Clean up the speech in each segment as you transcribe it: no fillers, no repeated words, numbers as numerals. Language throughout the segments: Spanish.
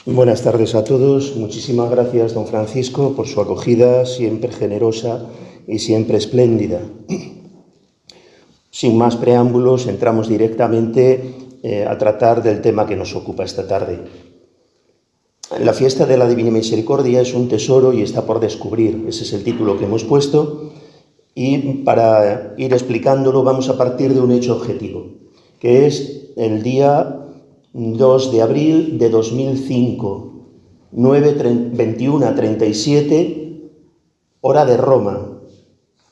Buenas tardes a todos. Muchísimas gracias, don Francisco, por su acogida siempre generosa y siempre espléndida. Sin más preámbulos, entramos directamente a tratar del tema que nos ocupa esta tarde. La fiesta de la Divina Misericordia es un tesoro y está por descubrir. Ese es el título que hemos puesto. Y para ir explicándolo vamos a partir de un hecho objetivo, que es el día 2 de abril de 2005, 21:37, hora de Roma.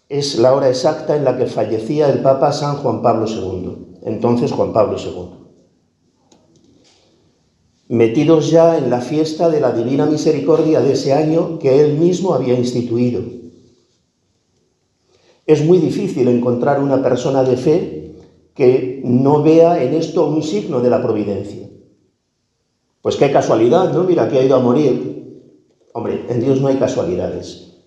Es la hora exacta en la que fallecía el Papa San Juan Pablo II, entonces Juan Pablo II. Metidos ya en la fiesta de la Divina Misericordia de ese año que él mismo había instituido. Es muy difícil encontrar una persona de fe que no vea en esto un signo de la providencia. Pues qué casualidad, ¿no? Mira, que ha ido a morir. Hombre, en Dios no hay casualidades.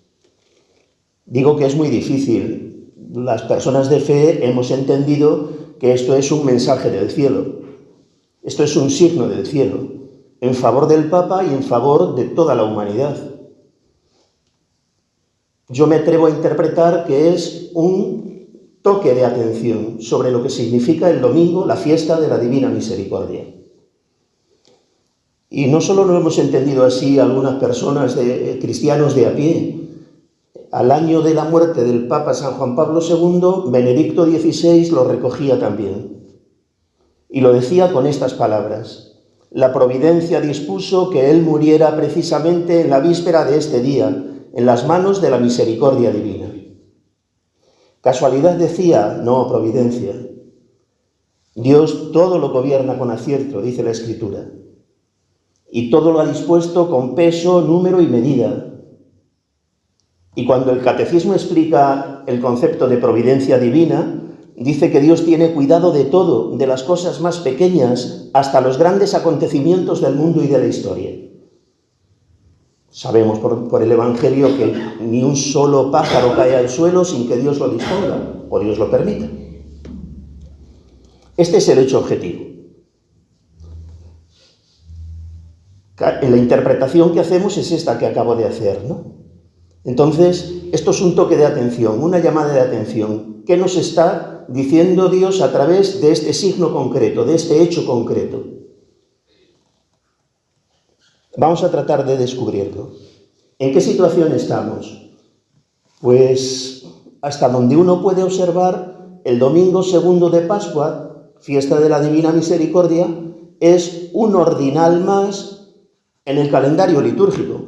Digo que es muy difícil. Las personas de fe hemos entendido que esto es un mensaje del cielo. Esto es un signo del cielo, en favor del Papa y en favor de toda la humanidad. Yo me atrevo a interpretar que es un toque de atención sobre lo que significa el domingo, la fiesta de la Divina Misericordia. Y no solo lo hemos entendido así algunas personas cristianos de a pie. Al año de la muerte del Papa San Juan Pablo II, Benedicto XVI lo recogía también. Y lo decía con estas palabras: la providencia dispuso que él muriera precisamente en la víspera de este día, en las manos de la misericordia divina. Casualidad, decía, no providencia. Dios todo lo gobierna con acierto, dice la Escritura, y todo lo ha dispuesto con peso, número y medida. Y cuando el Catecismo explica el concepto de providencia divina, dice que Dios tiene cuidado de todo, de las cosas más pequeñas hasta los grandes acontecimientos del mundo y de la historia. Sabemos por el Evangelio que ni un solo pájaro cae al suelo sin que Dios lo disponga o Dios lo permita. Este es el hecho objetivo. En la interpretación que hacemos es esta que acabo de hacer, ¿no? Entonces, esto es un toque de atención, una llamada de atención. ¿Qué nos está diciendo Dios a través de este signo concreto, de este hecho concreto? Vamos a tratar de descubrirlo. ¿En qué situación estamos? Pues hasta donde uno puede observar, el domingo segundo de Pascua, fiesta de la Divina Misericordia, es un ordinal más en el calendario litúrgico.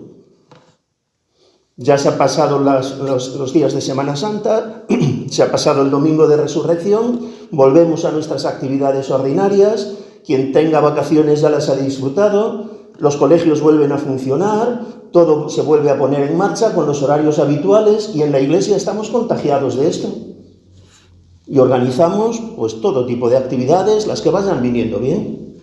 Ya se han pasado los días de Semana Santa, se ha pasado el domingo de Resurrección, volvemos a nuestras actividades ordinarias, quien tenga vacaciones ya las ha disfrutado, los colegios vuelven a funcionar, todo se vuelve a poner en marcha con los horarios habituales y en la Iglesia estamos contagiados de esto. Y organizamos pues todo tipo de actividades, las que vayan viniendo bien.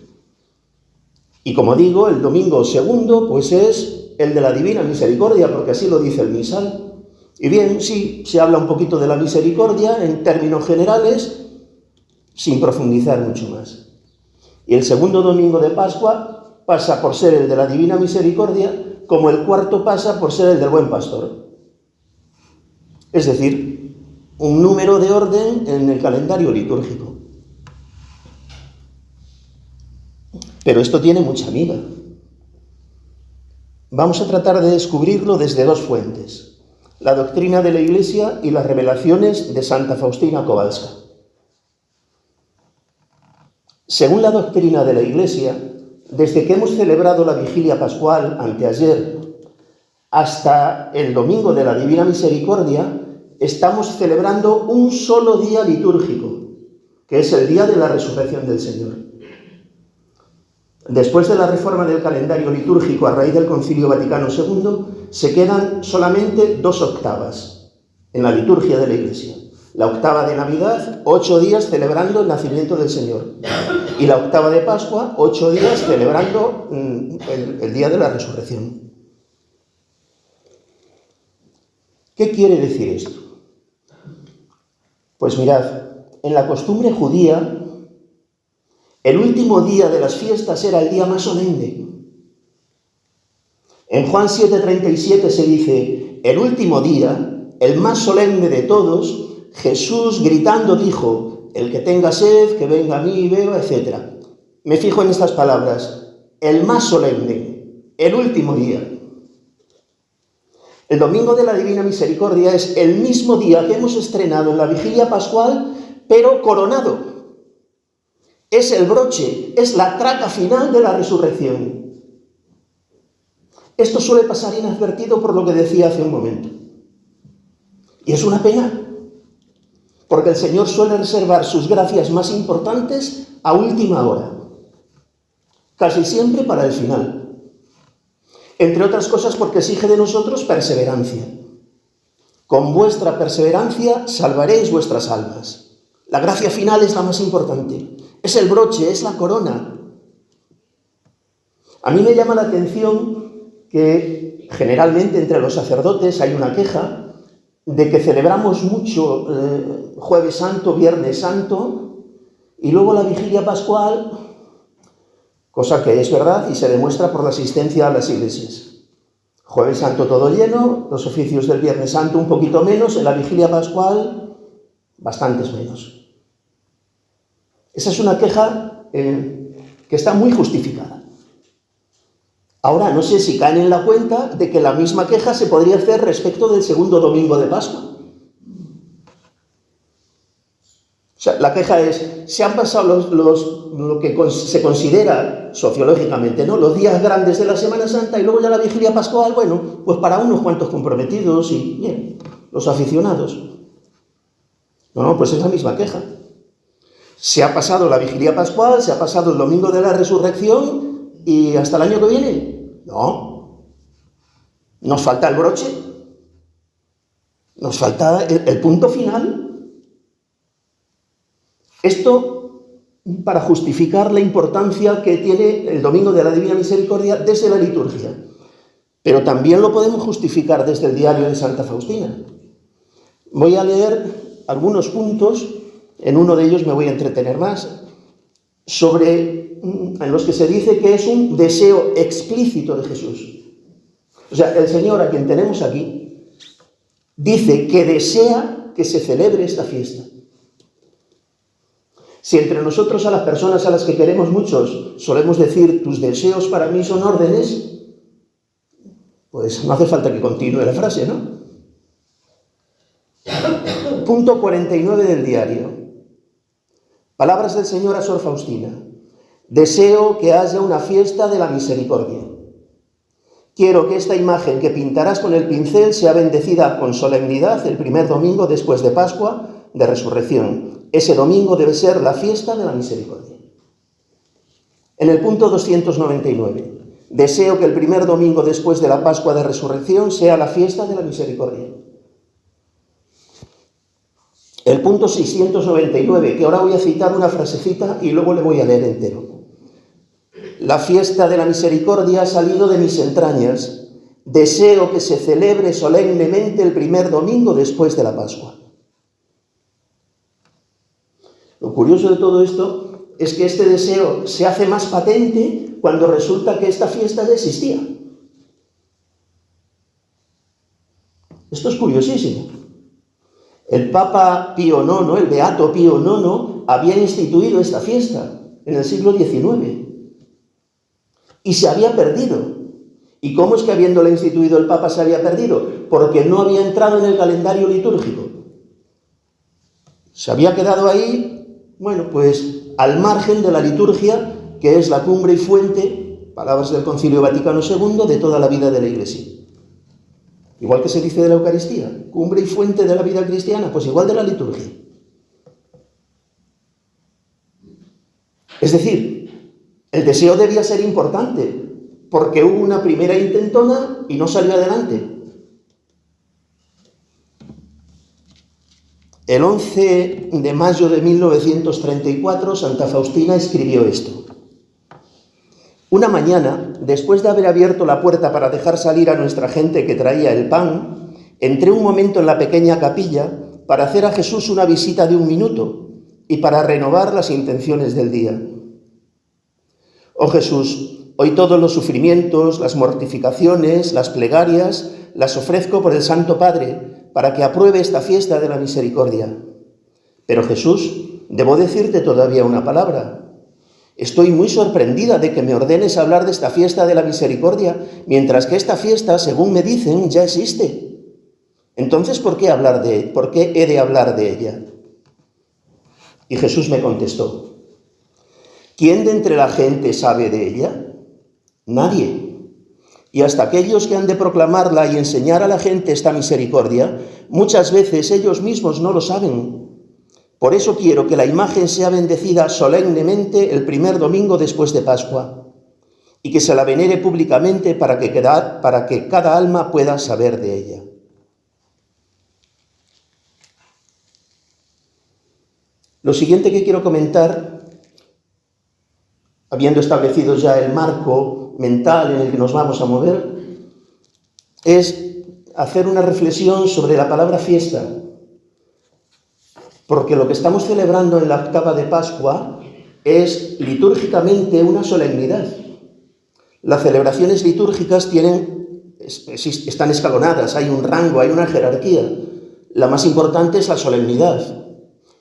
Y como digo, el domingo segundo pues es el de la Divina Misericordia, porque así lo dice el misal. Y bien, sí, se habla un poquito de la misericordia en términos generales, sin profundizar mucho más. Y el segundo domingo de Pascua pasa por ser el de la Divina Misericordia, como el cuarto pasa por ser el del Buen Pastor. Es decir, un número de orden en el calendario litúrgico. Pero esto tiene mucha miga. Vamos a tratar de descubrirlo desde dos fuentes: la doctrina de la Iglesia y las revelaciones de Santa Faustina Kowalska. Según la doctrina de la Iglesia, desde que hemos celebrado la vigilia pascual anteayer hasta el domingo de la Divina Misericordia, estamos celebrando un solo día litúrgico, que es el día de la resurrección del Señor. Después de la reforma del calendario litúrgico a raíz del Concilio Vaticano II, se quedan solamente 2 octavas en la liturgia de la Iglesia. La octava de Navidad, 8 días celebrando el nacimiento del Señor. Y la octava de Pascua, 8 días celebrando el día de la resurrección. ¿Qué quiere decir esto? Pues mirad, en la costumbre judía, el último día de las fiestas era el día más solemne. En Juan 7:37 se dice: el último día, el más solemne de todos, Jesús gritando dijo: el que tenga sed, que venga a mí y beba, etc. Me fijo en estas palabras: el más solemne, el último día. El Domingo de la Divina Misericordia es el mismo día que hemos estrenado en la Vigilia Pascual, pero coronado. Es el broche, es la traca final de la resurrección. Esto suele pasar inadvertido por lo que decía hace un momento. Y es una pena, porque el Señor suele reservar sus gracias más importantes a última hora, casi siempre para el final. Entre otras cosas porque exige de nosotros perseverancia. Con vuestra perseverancia salvaréis vuestras almas. La gracia final es la más importante. Es el broche, es la corona. A mí me llama la atención que generalmente entre los sacerdotes hay una queja de que celebramos mucho Jueves Santo, Viernes Santo, y luego la Vigilia Pascual, cosa que es verdad y se demuestra por la asistencia a las iglesias. Jueves Santo todo lleno, los oficios del Viernes Santo un poquito menos, en la Vigilia Pascual bastantes menos. Esa es una queja que está muy justificada. Ahora, no sé si caen en la cuenta de que la misma queja se podría hacer respecto del segundo domingo de Pascua. O sea, la queja es: se han pasado lo que se considera sociológicamente, ¿no?, los días grandes de la Semana Santa, y luego ya la Vigilia Pascual, bueno, pues para unos cuantos comprometidos y bien, los aficionados. No, pues es la misma queja. Se ha pasado la Vigilia Pascual, se ha pasado el Domingo de la Resurrección, y hasta el año que viene, no. Nos falta el broche, nos falta el punto final. Esto para justificar la importancia que tiene el Domingo de la Divina Misericordia desde la liturgia. Pero también lo podemos justificar desde el diario de Santa Faustina. Voy a leer algunos puntos, en uno de ellos me voy a entretener más, en los que se dice que es un deseo explícito de Jesús. O sea, el Señor, a quien tenemos aquí, dice que desea que se celebre esta fiesta. Si entre nosotros, a las personas a las que queremos muchos, solemos decir: tus deseos para mí son órdenes, pues no hace falta que continúe la frase, ¿no? Punto 49 del diario. Palabras del Señor a Sor Faustina: deseo que haya una fiesta de la misericordia. Quiero que esta imagen que pintarás con el pincel sea bendecida con solemnidad el primer domingo después de Pascua, de Resurrección. Ese domingo debe ser la fiesta de la misericordia. En el punto 299, deseo que el primer domingo después de la Pascua de Resurrección sea la fiesta de la misericordia. El punto 699, que ahora voy a citar una frasecita y luego le voy a leer entero. La fiesta de la misericordia ha salido de mis entrañas. Deseo que se celebre solemnemente el primer domingo después de la Pascua. Lo curioso de todo esto es que este deseo se hace más patente cuando resulta que esta fiesta ya existía. Esto es curiosísimo. El Papa Pío IX, el Beato Pío IX, había instituido esta fiesta en el siglo XIX y se había perdido. ¿Y cómo es que habiéndola instituido el Papa se había perdido? Porque no había entrado en el calendario litúrgico. Se había quedado ahí, bueno, pues al margen de la liturgia, que es la cumbre y fuente, palabras del Concilio Vaticano II, de toda la vida de la Iglesia. Igual que se dice de la Eucaristía, cumbre y fuente de la vida cristiana, pues igual de la liturgia. Es decir, el deseo debía ser importante, porque hubo una primera intentona y no salió adelante. El 11 de mayo de 1934, Santa Faustina escribió esto: una mañana, después de haber abierto la puerta para dejar salir a nuestra gente que traía el pan, entré un momento en la pequeña capilla para hacer a Jesús una visita de 1 minuto y para renovar las intenciones del día. Oh Jesús, hoy todos los sufrimientos, las mortificaciones, las plegarias, las ofrezco por el Santo Padre, para que apruebe esta fiesta de la misericordia. Pero Jesús, debo decirte todavía una palabra. Estoy muy sorprendida de que me ordenes hablar de esta fiesta de la misericordia, mientras que esta fiesta, según me dicen, ya existe. Entonces, ¿por qué he de hablar de ella? Y Jesús me contestó: ¿quién de entre la gente sabe de ella? Nadie. Y hasta aquellos que han de proclamarla y enseñar a la gente esta misericordia, muchas veces ellos mismos no lo saben. Por eso quiero que la imagen sea bendecida solemnemente el primer domingo después de Pascua, y que se la venere públicamente para que cada alma pueda saber de ella. Lo siguiente que quiero comentar, habiendo establecido ya el marco mental en el que nos vamos a mover, es hacer una reflexión sobre la palabra fiesta. Porque lo que estamos celebrando en la octava de Pascua es litúrgicamente una solemnidad. Las celebraciones litúrgicas están escalonadas, hay un rango, hay una jerarquía. La más importante es la solemnidad.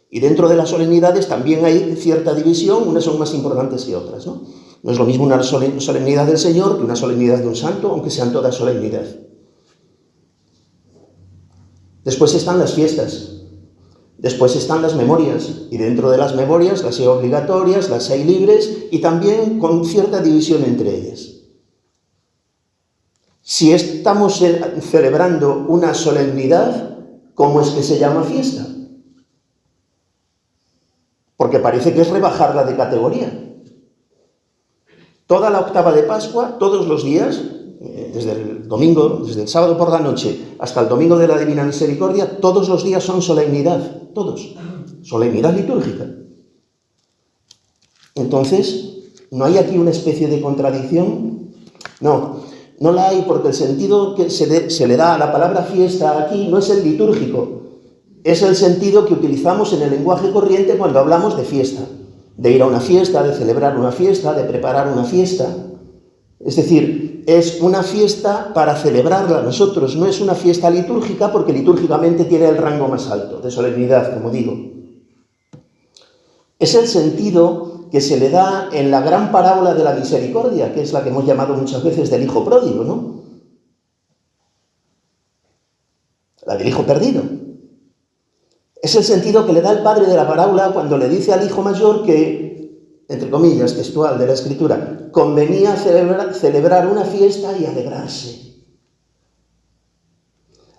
Y dentro de las solemnidades también hay cierta división, unas son más importantes que otras, ¿no? No es lo mismo una solemnidad del Señor que una solemnidad de un santo, aunque sean todas solemnidad. Después están las fiestas. Después están las memorias, y dentro de las memorias las hay obligatorias, las hay libres, y también con cierta división entre ellas. Si estamos celebrando una solemnidad, ¿cómo es que se llama fiesta? Porque parece que es rebajarla de categoría. Toda la octava de Pascua, todos los días, desde el sábado por la noche hasta el domingo de la Divina Misericordia, todos los días son solemnidad, todos, solemnidad litúrgica. Entonces, ¿no hay aquí una especie de contradicción? No la hay, porque el sentido que se le da a la palabra fiesta aquí no es el litúrgico, es el sentido que utilizamos en el lenguaje corriente cuando hablamos de fiesta, de ir a una fiesta, de celebrar una fiesta, de preparar una fiesta. Es decir, es una fiesta para celebrarla nosotros, no es una fiesta litúrgica, porque litúrgicamente tiene el rango más alto de solemnidad, como digo. Es el sentido que se le da en la gran parábola de la misericordia, que es la que hemos llamado muchas veces del hijo pródigo, ¿no? La del hijo perdido. Es el sentido que le da el padre de la parábola cuando le dice al hijo mayor que, entre comillas, textual de la Escritura, convenía celebrar una fiesta y alegrarse.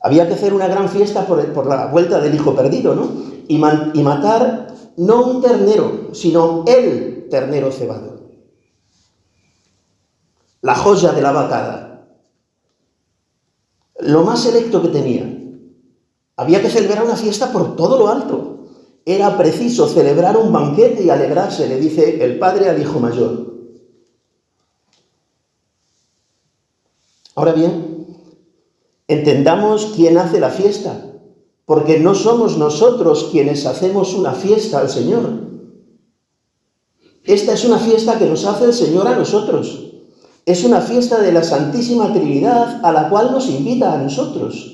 Había que hacer una gran fiesta por la vuelta del hijo perdido, ¿no? Y matar no un ternero, sino el ternero cebado. La joya de la vacada. Lo más selecto que tenía. Había que celebrar una fiesta por todo lo alto. Era preciso celebrar un banquete y alegrarse, le dice el padre al hijo mayor. Ahora bien, entendamos quién hace la fiesta, porque no somos nosotros quienes hacemos una fiesta al Señor. Esta es una fiesta que nos hace el Señor a nosotros. Es una fiesta de la Santísima Trinidad a la cual nos invita a nosotros.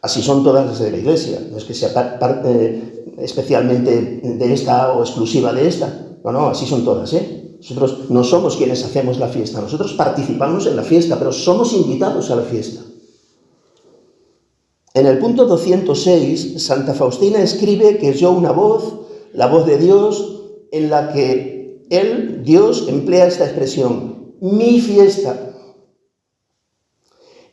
Así son todas las de la Iglesia, no es que sea parte especialmente de esta o exclusiva de esta. No, así son todas, ¿eh? Nosotros no somos quienes hacemos la fiesta, nosotros participamos en la fiesta, pero somos invitados a la fiesta. En el punto 206, Santa Faustina escribe que oyó una voz, la voz de Dios, en la que Dios, emplea esta expresión, mi fiesta.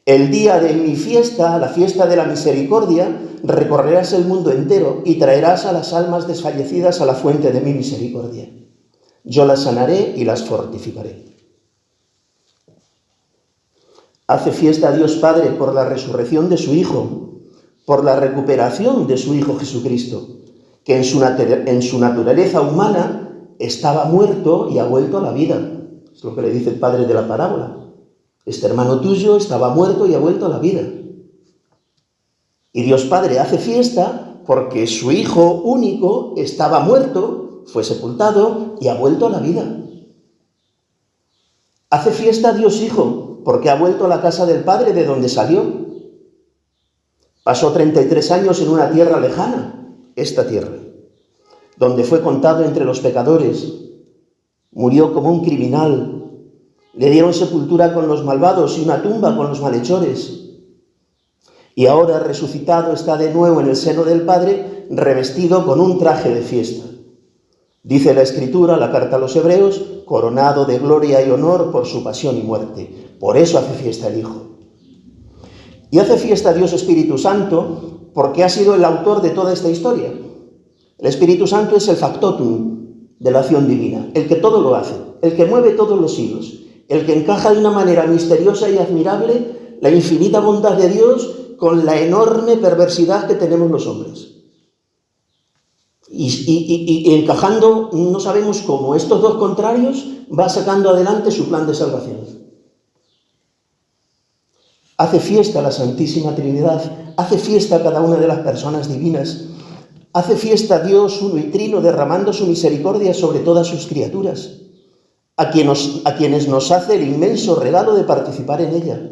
El día de mi fiesta, la fiesta de la misericordia, recorrerás el mundo entero y traerás a las almas desfallecidas a la fuente de mi misericordia. Yo las sanaré y las fortificaré. Hace fiesta a Dios Padre por la resurrección de su Hijo, por la recuperación de su Hijo Jesucristo, que en su naturaleza humana estaba muerto y ha vuelto a la vida. Es lo que le dice el padre de la parábola. Este hermano tuyo estaba muerto y ha vuelto a la vida. Y Dios Padre hace fiesta porque su Hijo único estaba muerto, fue sepultado y ha vuelto a la vida. Hace fiesta Dios Hijo, porque ha vuelto a la casa del Padre de donde salió. Pasó 33 años en una tierra lejana, esta tierra, donde fue contado entre los pecadores. Murió como un criminal. Le dieron sepultura con los malvados y una tumba con los malhechores. Y ahora, resucitado, está de nuevo en el seno del Padre, revestido con un traje de fiesta. Dice la Escritura, la carta a los Hebreos, coronado de gloria y honor por su pasión y muerte. Por eso hace fiesta el Hijo. Y hace fiesta Dios Espíritu Santo porque ha sido el autor de toda esta historia. El Espíritu Santo es el factotum de la acción divina, el que todo lo hace, el que mueve todos los hilos, el que encaja de una manera misteriosa y admirable la infinita bondad de Dios con la enorme perversidad que tenemos los hombres. Y encajando, no sabemos cómo, estos dos contrarios, va sacando adelante su plan de salvación. Hace fiesta la Santísima Trinidad, hace fiesta cada una de las personas divinas, hace fiesta Dios uno y trino derramando su misericordia sobre todas sus criaturas, a quienes nos hace el inmenso regalo de participar en ella.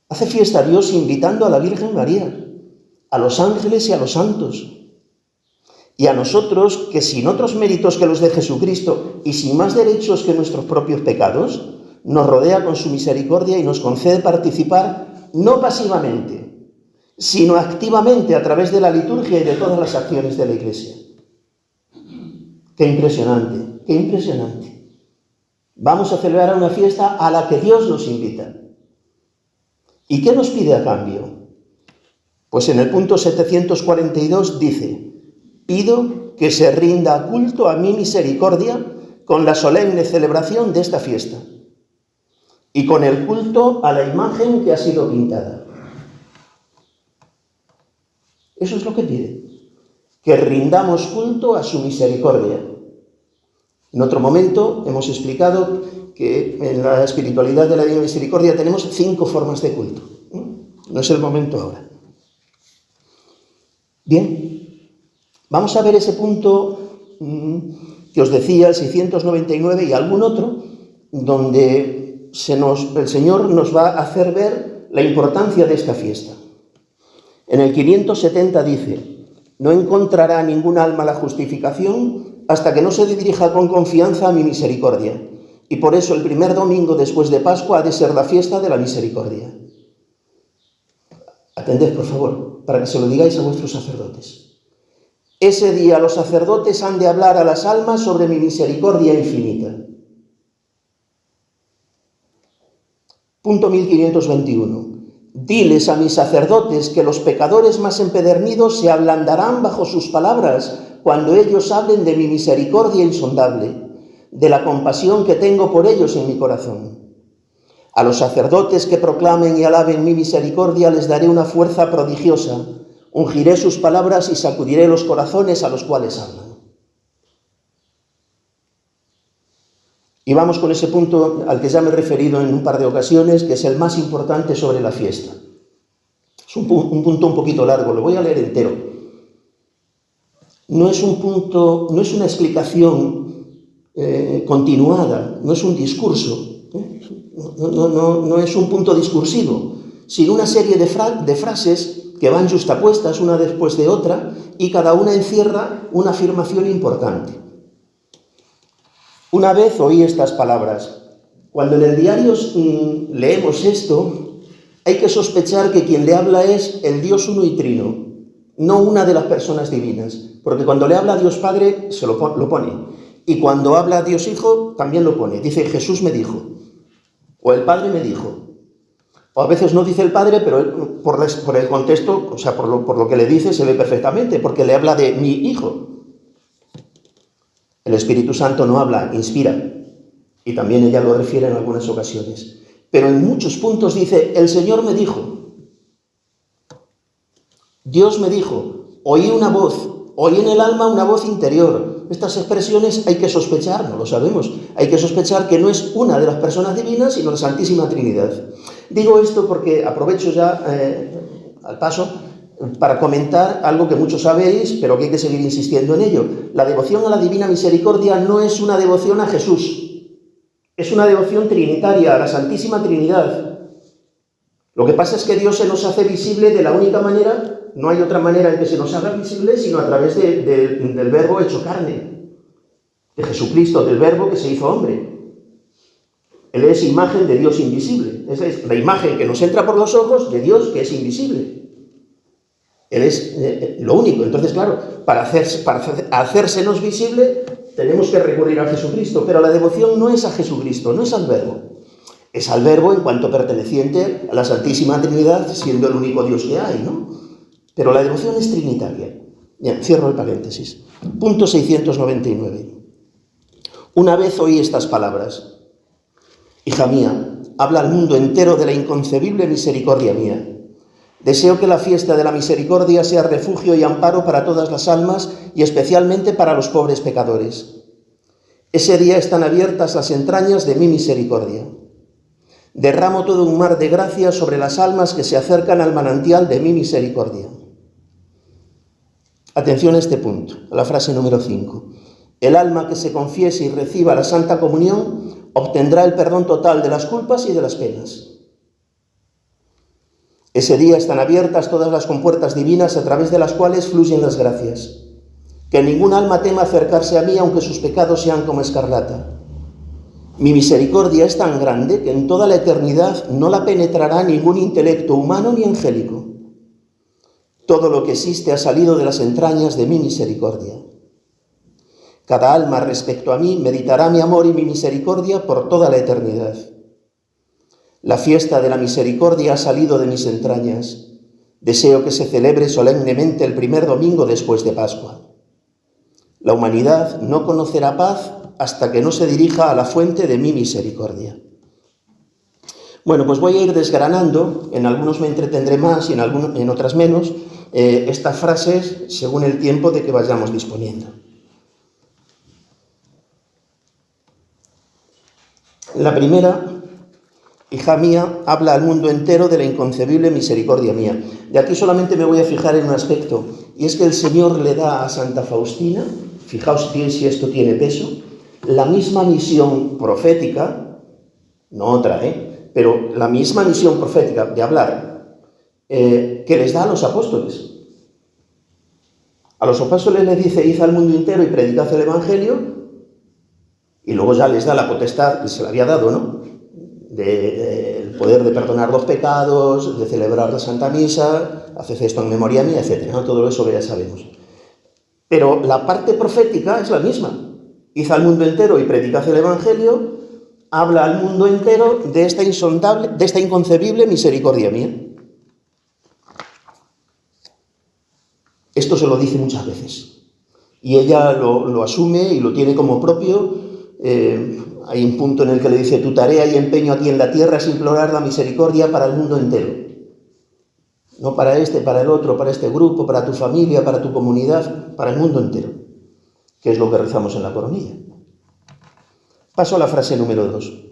Hace fiesta Dios invitando a la Virgen María, a los ángeles y a los santos, y a nosotros que sin otros méritos que los de Jesucristo y sin más derechos que nuestros propios pecados, nos rodea con su misericordia y nos concede participar no pasivamente, sino activamente a través de la liturgia y de todas las acciones de la Iglesia. ¡Qué impresionante! ¡Qué impresionante! Vamos a celebrar una fiesta a la que Dios nos invita. ¿Y qué nos pide a cambio? Pues en el punto 742 dice: pido que se rinda culto a mi misericordia con la solemne celebración de esta fiesta y con el culto a la imagen que ha sido pintada. Eso es lo que pide, que rindamos culto a su misericordia. En otro momento hemos explicado que en la espiritualidad de la Divina Misericordia tenemos 5 formas de culto. No es el momento ahora. Bien, vamos a ver ese punto que os decía, el 699 y algún otro, donde el Señor nos va a hacer ver la importancia de esta fiesta. En el 570 dice: no encontrará ningún alma la justificación hasta que no se dirija con confianza a mi misericordia, y por eso el primer domingo después de Pascua ha de ser la fiesta de la misericordia. Atended, por favor, para que se lo digáis a vuestros sacerdotes. Ese día los sacerdotes han de hablar a las almas sobre mi misericordia infinita. Punto 1521. Diles a mis sacerdotes que los pecadores más empedernidos se ablandarán bajo sus palabras cuando ellos hablen de mi misericordia insondable, de la compasión que tengo por ellos en mi corazón. A los sacerdotes que proclamen y alaben mi misericordia les daré una fuerza prodigiosa, ungiré sus palabras y sacudiré los corazones a los cuales hablan. Y vamos con ese punto al que ya me he referido en un par de ocasiones, que es el más importante sobre la fiesta. Es un punto un poquito largo, lo voy a leer entero. No es una explicación continuada, no es un discurso, no es un punto discursivo, sino una serie de frases que van justapuestas una después de otra y cada una encierra una afirmación importante. Una vez oí estas palabras: cuando en el diario leemos esto, hay que sospechar que quien le habla es el Dios uno y trino, no una de las personas divinas, porque cuando le habla a Dios Padre se lo pone, y cuando habla a Dios Hijo también lo pone. Dice: Jesús me dijo, o el Padre me dijo, o a veces no dice el Padre, pero por el contexto, o sea, por lo que le dice se ve perfectamente, porque le habla de mi Hijo. El Espíritu Santo no habla, inspira, y también ella lo refiere en algunas ocasiones. Pero en muchos puntos dice: el Señor me dijo, Dios me dijo, oí una voz, oí en el alma una voz interior. Estas expresiones hay que sospechar, no lo sabemos, hay que sospechar que no es una de las personas divinas, sino la Santísima Trinidad. Digo esto porque aprovecho ya al paso para comentar algo que muchos sabéis, pero que hay que seguir insistiendo en ello. La devoción a la Divina Misericordia no es una devoción a Jesús. Es una devoción trinitaria a la Santísima Trinidad. Lo que pasa es que Dios se nos hace visible de la única manera, no hay otra manera en que se nos haga visible, sino a través del Verbo hecho carne, de Jesucristo, del Verbo que se hizo hombre. Él es imagen de Dios invisible. Esa es la imagen que nos entra por los ojos de Dios que es invisible. Él es lo único. Entonces, claro, para hacérsenos visible, tenemos que recurrir a Jesucristo. Pero la devoción no es a Jesucristo, no es al Verbo. Es al Verbo en cuanto perteneciente a la Santísima Trinidad, siendo el único Dios que hay, ¿no? Pero la devoción es trinitaria. Bien, cierro el paréntesis. Punto 699. Una vez oí estas palabras: hija mía, habla al mundo entero de la inconcebible misericordia mía. Deseo que la fiesta de la misericordia sea refugio y amparo para todas las almas y especialmente para los pobres pecadores. Ese día están abiertas las entrañas de mi misericordia. Derramo todo un mar de gracia sobre las almas que se acercan al manantial de mi misericordia. Atención a este punto, a la frase número 5. El alma que se confiese y reciba la Santa Comunión obtendrá el perdón total de las culpas y de las penas. Ese día están abiertas todas las compuertas divinas a través de las cuales fluyen las gracias. Que ningún alma tema acercarse a mí aunque sus pecados sean como escarlata. Mi misericordia es tan grande que en toda la eternidad no la penetrará ningún intelecto humano ni angélico. Todo lo que existe ha salido de las entrañas de mi misericordia. Cada alma respecto a mí meditará mi amor y mi misericordia por toda la eternidad. La fiesta de la misericordia ha salido de mis entrañas. Deseo que se celebre solemnemente el primer domingo después de Pascua. La humanidad no conocerá paz hasta que no se dirija a la fuente de mi misericordia. Bueno, pues voy a ir desgranando, en algunos me entretendré más y en otras menos, estas frases según el tiempo de que vayamos disponiendo. La primera: hija mía, habla al mundo entero de la inconcebible misericordia mía. De aquí solamente me voy a fijar en un aspecto, y es que el Señor le da a Santa Faustina, fijaos bien si esto tiene peso, la misma misión profética, no otra, pero la misma misión profética de hablar, que les da a los apóstoles. A los apóstoles les dice: id al mundo entero y predicad el Evangelio, y luego ya les da la potestad que se le había dado, ¿no?, el poder de perdonar los pecados, de celebrar la Santa Misa, haced esto en memoria mía, etc. ¿no? Todo eso que ya sabemos. Pero la parte profética es la misma. Id al mundo entero y predicad el Evangelio, habla al mundo entero de esta insondable, de esta inconcebible misericordia mía. Esto se lo dice muchas veces. Y ella lo asume y lo tiene como propio. Hay un punto en el que le dice: tu tarea y empeño aquí en la tierra es implorar la misericordia para el mundo entero. No para este, para el otro, para este grupo, para tu familia, para tu comunidad, para el mundo entero, que es lo que rezamos en la coronilla. Paso a la frase número 2.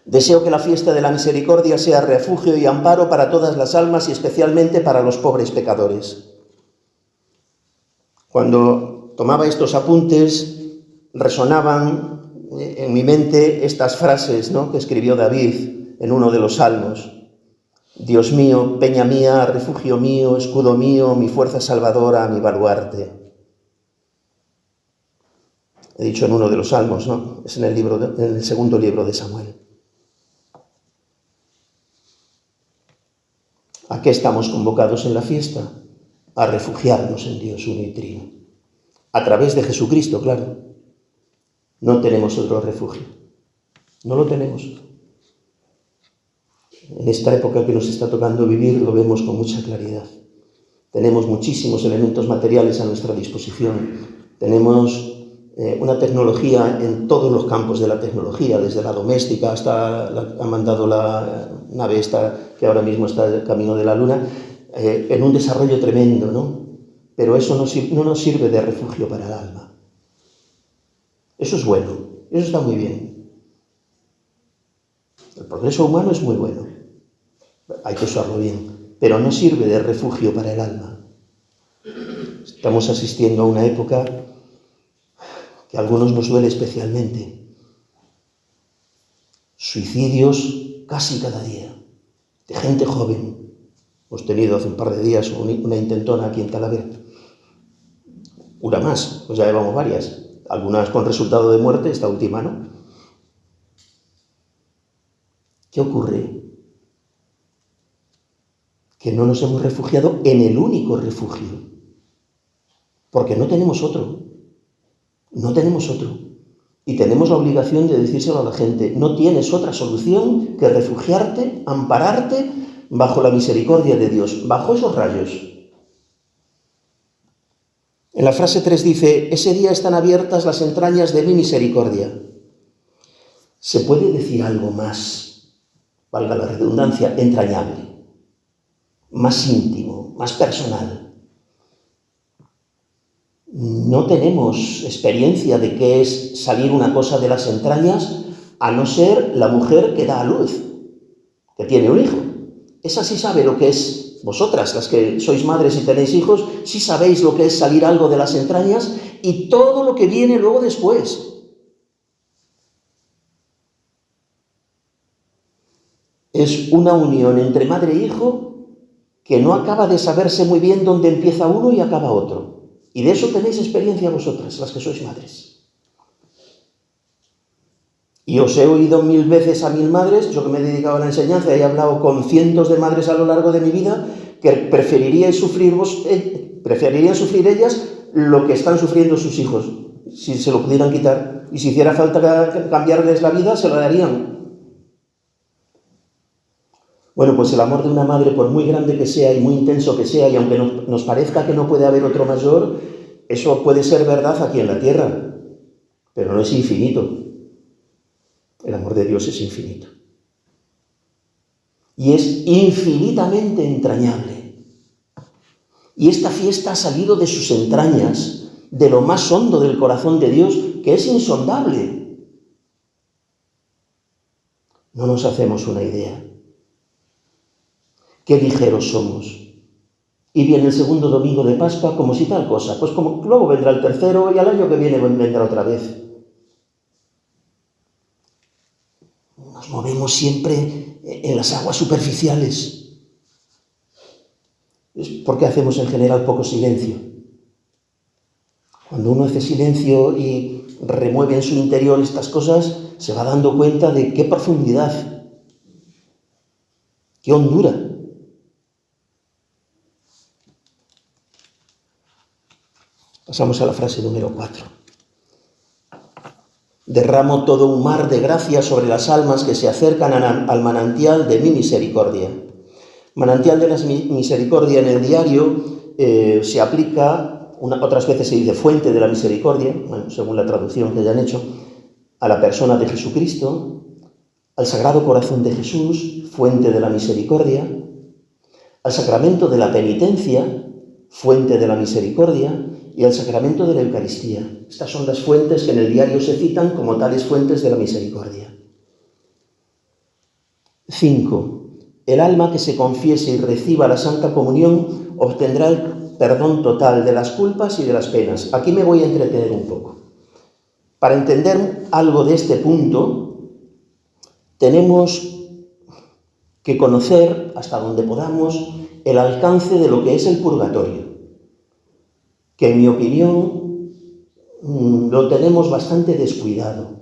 Deseo que la fiesta de la misericordia sea refugio y amparo para todas las almas y especialmente para los pobres pecadores. Cuando tomaba estos apuntes, resonaban en mi mente estas frases, ¿no?, que escribió David en uno de los salmos. Dios mío, peña mía, refugio mío, escudo mío, mi fuerza salvadora, mi baluarte. He dicho en uno de los salmos, ¿no? Es en el segundo libro de Samuel. ¿A qué estamos convocados en la fiesta? A refugiarnos en Dios uno y trino. A través de Jesucristo, claro. No tenemos otro refugio. No lo tenemos. En esta época que nos está tocando vivir lo vemos con mucha claridad. Tenemos muchísimos elementos materiales a nuestra disposición. Tenemos una tecnología en todos los campos de la tecnología, desde la doméstica hasta ha mandado la nave esta que ahora mismo está en el camino de la Luna, en un desarrollo tremendo, ¿no? Pero eso no nos sirve de refugio para el alma. Eso es bueno, eso está muy bien. El progreso humano es muy bueno, hay que usarlo bien, pero no sirve de refugio para el alma. Estamos asistiendo a una época que a algunos nos duele especialmente. suicidios casi cada día, de gente joven. Hemos tenido hace un par de días una intentona aquí en Talavera. Una más, pues ya llevamos varias. Algunas con resultado de muerte, esta última, ¿no? ¿Qué ocurre? Que no nos hemos refugiado en el único refugio, porque no tenemos otro. No tenemos otro. Y tenemos la obligación de decírselo a la gente. No tienes otra solución que refugiarte, ampararte bajo la misericordia de Dios, bajo esos rayos. En la frase 3 dice, ese día están abiertas las entrañas de mi misericordia. ¿Se puede decir algo más, valga la redundancia, entrañable, más íntimo, más personal? No tenemos experiencia de qué es salir una cosa de las entrañas, a no ser la mujer que da a luz, que tiene un hijo. Esa sí sabe lo que es. Vosotras, las que sois madres y tenéis hijos, sí sabéis lo que es salir algo de las entrañas y todo lo que viene luego después. Es una unión entre madre e hijo que no acaba de saberse muy bien dónde empieza uno y acaba otro. Y de eso tenéis experiencia vosotras, las que sois madres. Y os he oído 1000 veces a 1000 madres, yo que me he dedicado a la enseñanza y he hablado con cientos de madres a lo largo de mi vida, que preferirían sufrir ellas lo que están sufriendo sus hijos, si se lo pudieran quitar. Y si hiciera falta cambiarles la vida, se lo darían. Bueno, pues el amor de una madre, por muy grande que sea y muy intenso que sea, y aunque nos parezca que no puede haber otro mayor, eso puede ser verdad aquí en la tierra, pero no es infinito. El amor de Dios es infinito. Y es infinitamente entrañable. Y esta fiesta ha salido de sus entrañas, de lo más hondo del corazón de Dios, que es insondable. No nos hacemos una idea. Qué ligeros somos. Y viene el segundo domingo de Pascua como si tal cosa. Pues como luego vendrá el tercero y al año que viene vendrá otra vez. Nos movemos siempre en las aguas superficiales. Es porque hacemos en general poco silencio. Cuando uno hace silencio y remueve en su interior estas cosas, se va dando cuenta de qué profundidad, qué hondura. Pasamos a la frase número 4. Derramo todo un mar de gracia sobre las almas que se acercan al manantial de mi misericordia. Manantial de la misericordia en el diario se aplica, otras veces se dice fuente de la misericordia, bueno, según la traducción que hayan hecho, a la persona de Jesucristo, al Sagrado Corazón de Jesús, fuente de la misericordia, al sacramento de la penitencia, fuente de la misericordia, y al sacramento de la Eucaristía. Estas son las fuentes que en el diario se citan como tales fuentes de la misericordia. 5. El alma que se confiese y reciba la Santa Comunión obtendrá el perdón total de las culpas y de las penas. Aquí me voy a entretener un poco. Para entender algo de este punto, tenemos que conocer, hasta donde podamos, el alcance de lo que es el purgatorio, que en mi opinión lo tenemos bastante descuidado.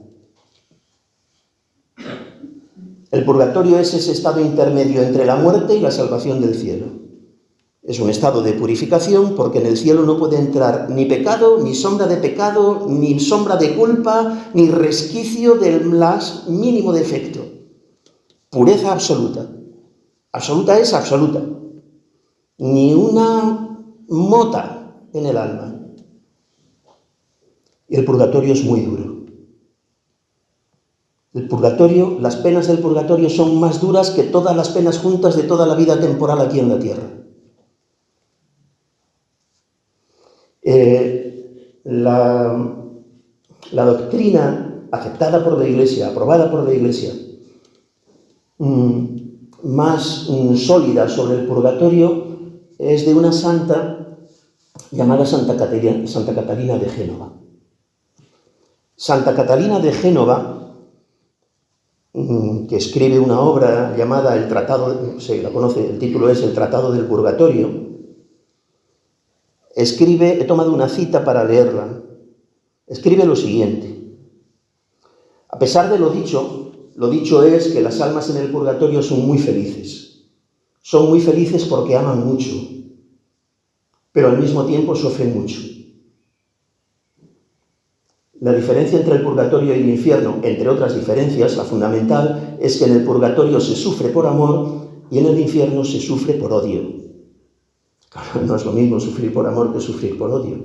El purgatorio es ese estado intermedio entre la muerte y la salvación del cielo. Es un estado de purificación porque en el cielo no puede entrar ni pecado, ni sombra de pecado, ni sombra de culpa, ni resquicio del más mínimo defecto. Pureza absoluta. Absoluta es absoluta. Ni una mota en el alma. Y el purgatorio es muy duro. El purgatorio, las penas del purgatorio son más duras que todas las penas juntas de toda la vida temporal aquí en la tierra. La doctrina aceptada por la Iglesia, aprobada por la Iglesia, más sólida sobre el purgatorio es de una santa llamada Santa Catalina de Génova. Santa Catalina de Génova que escribe una obra llamada El Tratado, se la conoce, el título es El Tratado del Purgatorio, escribe, he tomado una cita para leerla, escribe lo siguiente: a pesar de lo dicho es que las almas en el purgatorio son muy felices porque aman mucho, pero al mismo tiempo sufren mucho. La diferencia entre el purgatorio y el infierno, entre otras diferencias, la fundamental, es que en el purgatorio se sufre por amor y en el infierno se sufre por odio. Claro, no es lo mismo sufrir por amor que sufrir por odio.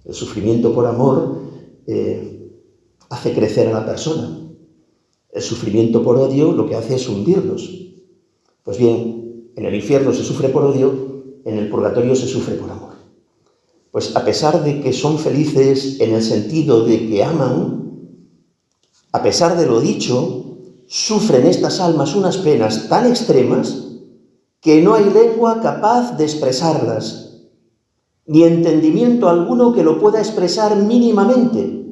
El sufrimiento por amor hace crecer a la persona. El sufrimiento por odio lo que hace es hundirnos. Pues bien, en el infierno se sufre por odio, en el purgatorio se sufre por amor. Pues a pesar de que son felices en el sentido de que aman, a pesar de lo dicho, sufren estas almas unas penas tan extremas que no hay lengua capaz de expresarlas, ni entendimiento alguno que lo pueda expresar mínimamente,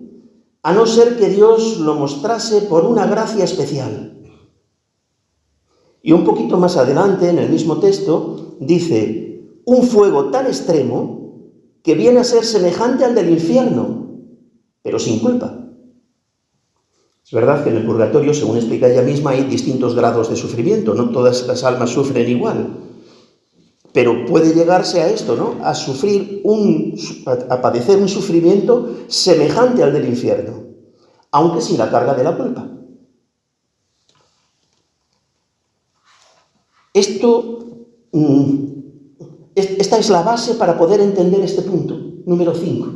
a no ser que Dios lo mostrase por una gracia especial. Y un poquito más adelante, en el mismo texto, dice: un fuego tan extremo que viene a ser semejante al del infierno, pero sin culpa. Es verdad que en el purgatorio, según explica ella misma, hay distintos grados de sufrimiento, no todas las almas sufren igual, pero puede llegarse a esto, ¿no? A padecer un sufrimiento semejante al del infierno, aunque sin la carga de la culpa. Esta es la base para poder entender este punto, número 5.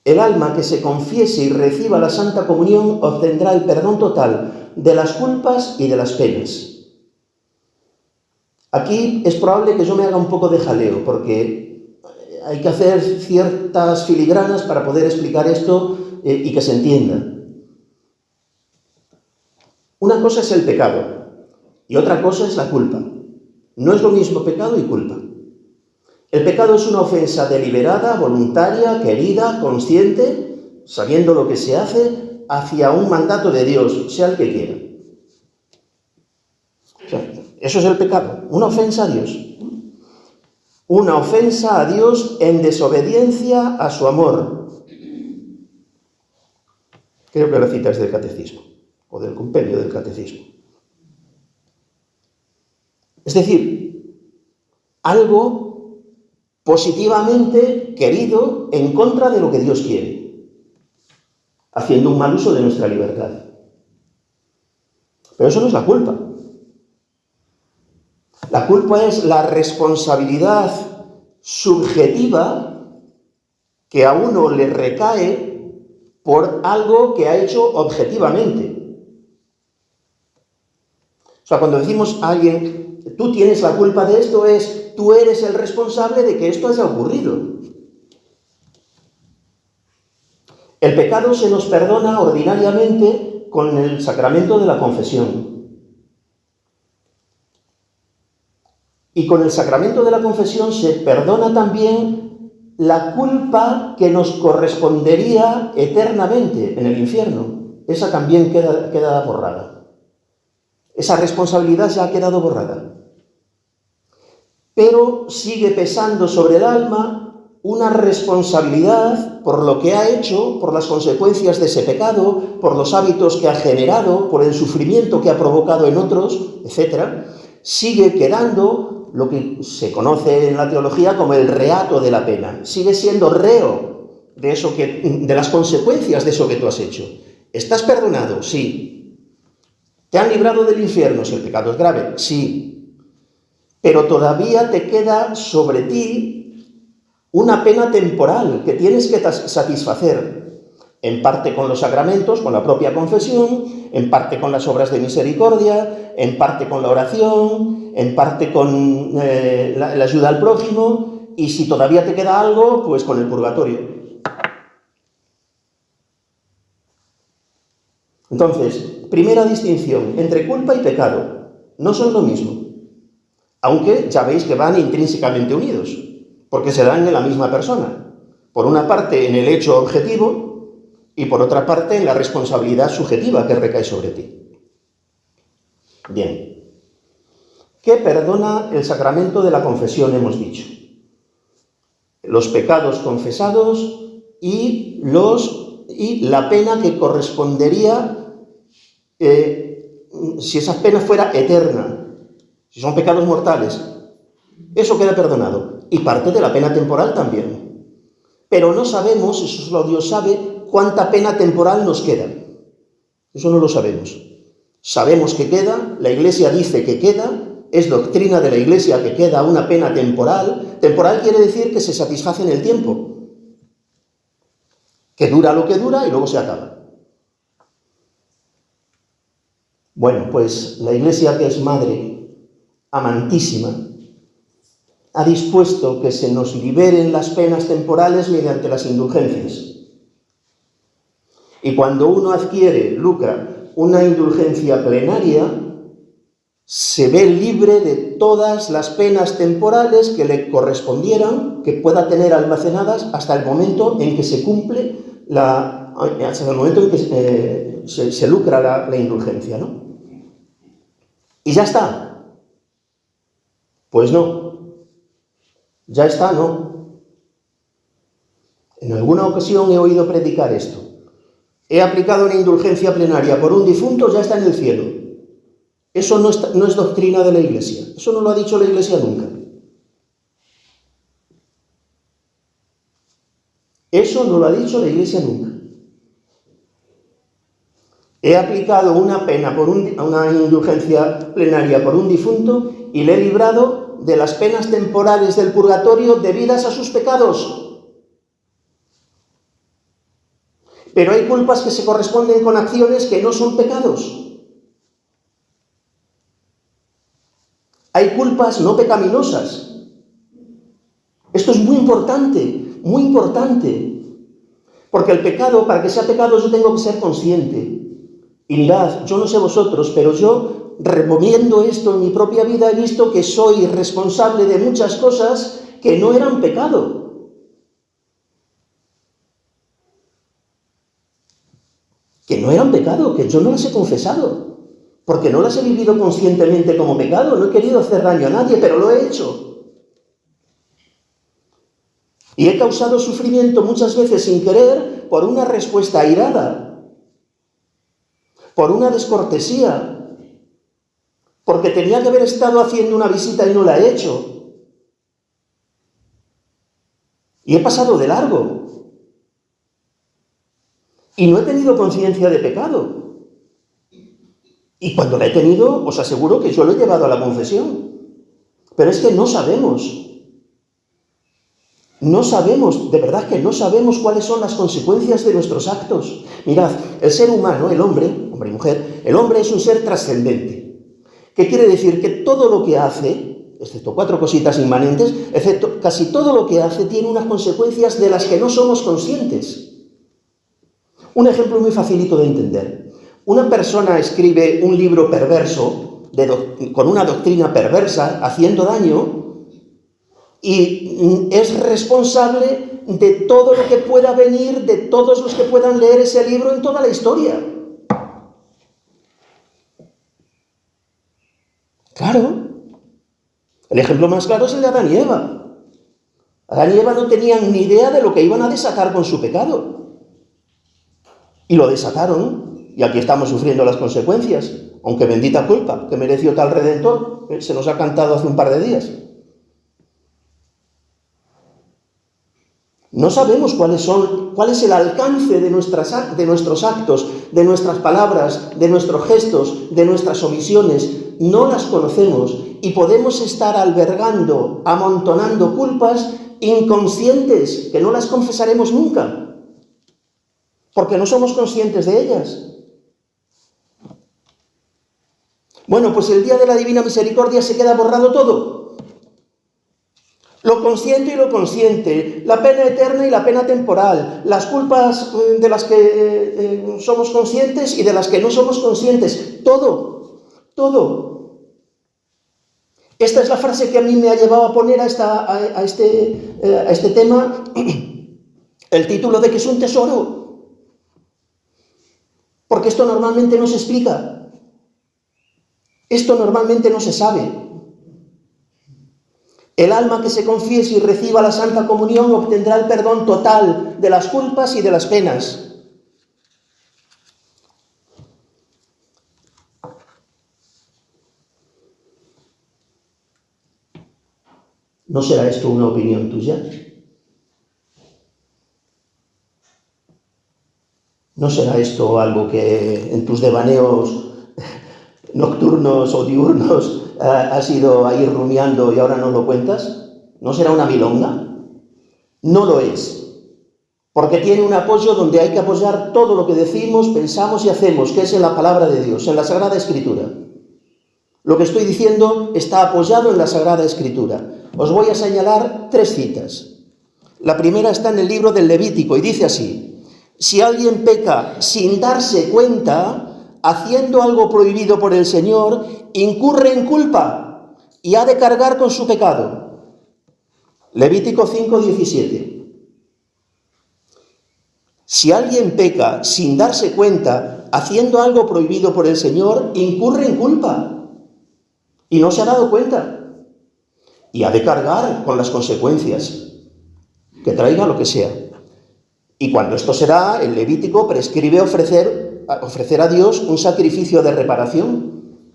El alma que se confiese y reciba la Santa Comunión obtendrá el perdón total de las culpas y de las penas. Aquí es probable que yo me haga un poco de jaleo, porque hay que hacer ciertas filigranas para poder explicar esto y que se entienda. Una cosa es el pecado y otra cosa es la culpa. No es lo mismo pecado y culpa. El pecado es una ofensa deliberada, voluntaria, querida, consciente, sabiendo lo que se hace, hacia un mandato de Dios, sea el que quiera. O sea, eso es el pecado, una ofensa a Dios. Una ofensa a Dios en desobediencia a su amor. Creo que la cita es del Catecismo, o del compendio del Catecismo. Es decir, algo positivamente querido en contra de lo que Dios quiere, haciendo un mal uso de nuestra libertad. Pero eso no es la culpa. La culpa es la responsabilidad subjetiva que a uno le recae por algo que ha hecho objetivamente. O sea, cuando decimos a alguien: tú tienes la culpa de esto, tú eres el responsable de que esto haya ocurrido. El pecado se nos perdona ordinariamente con el sacramento de la confesión. Y con el sacramento de la confesión se perdona también la culpa que nos correspondería eternamente en el infierno. Esa también queda borrada. Esa responsabilidad ya ha quedado borrada. Pero sigue pesando sobre el alma una responsabilidad por lo que ha hecho, por las consecuencias de ese pecado, por los hábitos que ha generado, por el sufrimiento que ha provocado en otros, etc. Sigue quedando lo que se conoce en la teología como el reato de la pena. Sigue siendo reo de las consecuencias de eso que tú has hecho. ¿Estás perdonado? Sí. ¿Te han librado del infierno si el pecado es grave? Sí. Pero todavía te queda sobre ti una pena temporal que tienes que satisfacer, en parte con los sacramentos, con la propia confesión, en parte con las obras de misericordia, en parte con la oración, en parte con la ayuda al prójimo, y si todavía te queda algo, pues con el purgatorio. Entonces, primera distinción entre culpa y pecado. No son lo mismo. Aunque ya veis que van intrínsecamente unidos, porque se dan en la misma persona. Por una parte, en el hecho objetivo, y por otra parte en la responsabilidad subjetiva que recae sobre ti. Bien. ¿Qué perdona el sacramento de la confesión, hemos dicho? Los pecados confesados y la pena que correspondería si esa pena fuera eterna, si son pecados mortales. Eso queda perdonado. Y parte de la pena temporal también. Pero no sabemos, eso solo Dios sabe, cuánta pena temporal nos queda. Eso no lo sabemos. Sabemos que queda, la Iglesia dice que queda, es doctrina de la Iglesia que queda una pena temporal. Temporal quiere decir que se satisface en el tiempo, que dura lo que dura y luego se acaba. Bueno, pues la Iglesia, que es madre, amantísima, ha dispuesto que se nos liberen las penas temporales mediante las indulgencias. Y cuando uno lucra una indulgencia plenaria, se ve libre de todas las penas temporales que le correspondieran, que pueda tener almacenadas hasta el momento en que se cumple hasta el momento en que se lucra la indulgencia, ¿no? Y ya está. Pues no. Ya está, no. En alguna ocasión he oído predicar esto. He aplicado una indulgencia plenaria por un difunto, ya está en el cielo. Eso no es doctrina de la Iglesia. Eso no lo ha dicho la Iglesia nunca. Eso no lo ha dicho la Iglesia nunca. He aplicado una pena una indulgencia plenaria por un difunto y le he librado de las penas temporales del purgatorio debidas a sus pecados. Pero hay culpas que se corresponden con acciones que no son pecados. Hay culpas no pecaminosas. Esto es muy importante, porque el pecado, para que sea pecado, yo tengo que ser consciente. Y mirad, yo no sé vosotros, pero yo, removiendo esto en mi propia vida, he visto que soy responsable de muchas cosas que no eran pecado. Que no eran pecado, que yo no las he confesado. Porque no las he vivido conscientemente como pecado, no he querido hacer daño a nadie, pero lo he hecho. Y he causado sufrimiento muchas veces sin querer por una respuesta airada, por una descortesía, porque tenía que haber estado haciendo una visita y no la he hecho. Y he pasado de largo. Y no he tenido conciencia de pecado. Y cuando la he tenido, os aseguro que yo lo he llevado a la confesión. Pero es que no sabemos. No sabemos, de verdad que no sabemos cuáles son las consecuencias de nuestros actos. Mirad, el ser humano, el hombre y mujer, el hombre es un ser trascendente. ¿Qué quiere decir? Que todo lo que hace, excepto 4 cositas inmanentes, casi todo lo que hace tiene unas consecuencias de las que no somos conscientes. Un ejemplo muy facilito de entender. Una persona escribe un libro perverso, con una doctrina perversa, haciendo daño, y es responsable de todo lo que pueda venir, de todos los que puedan leer ese libro en toda la historia. Claro. El ejemplo más claro es el de Adán y Eva. Adán y Eva no tenían ni idea de lo que iban a desatar con su pecado. Y lo desataron, y aquí estamos sufriendo las consecuencias, aunque bendita culpa que mereció tal Redentor, se nos ha cantado hace un par de días. No sabemos cuál es el alcance de nuestros actos, de nuestras palabras, de nuestros gestos, de nuestras omisiones. No las conocemos y podemos estar albergando, amontonando culpas inconscientes que no las confesaremos nunca, porque no somos conscientes de ellas. Bueno, pues el día de la Divina Misericordia se queda borrado todo. Lo consciente y lo consciente, la pena eterna y la pena temporal, las culpas de las que somos conscientes y de las que no somos conscientes, todo. Esta es la frase que a mí me ha llevado a poner a este tema el título de que es un tesoro. Porque esto normalmente no se explica. Esto normalmente no se sabe. El alma que se confiese y reciba la Santa Comunión obtendrá el perdón total de las culpas y de las penas. ¿No será esto una opinión tuya? ¿No será esto algo que en tus devaneos nocturnos o diurnos has ido a ir rumiando y ahora no lo cuentas? ¿No será una milonga? No lo es, porque tiene un apoyo donde hay que apoyar todo lo que decimos, pensamos y hacemos, que es en la palabra de Dios, en la Sagrada Escritura. Lo que estoy diciendo está apoyado en la Sagrada Escritura. Os voy a señalar 3 citas. La primera está en el libro del Levítico y dice así: si alguien peca sin darse cuenta, haciendo algo prohibido por el Señor, incurre en culpa y ha de cargar con su pecado. Levítico 5:17. Si alguien peca sin darse cuenta, haciendo algo prohibido por el Señor, incurre en culpa y no se ha dado cuenta. Y ha de cargar con las consecuencias, que traiga lo que sea. Y cuando esto se da, el Levítico prescribe ofrecer a Dios un sacrificio de reparación,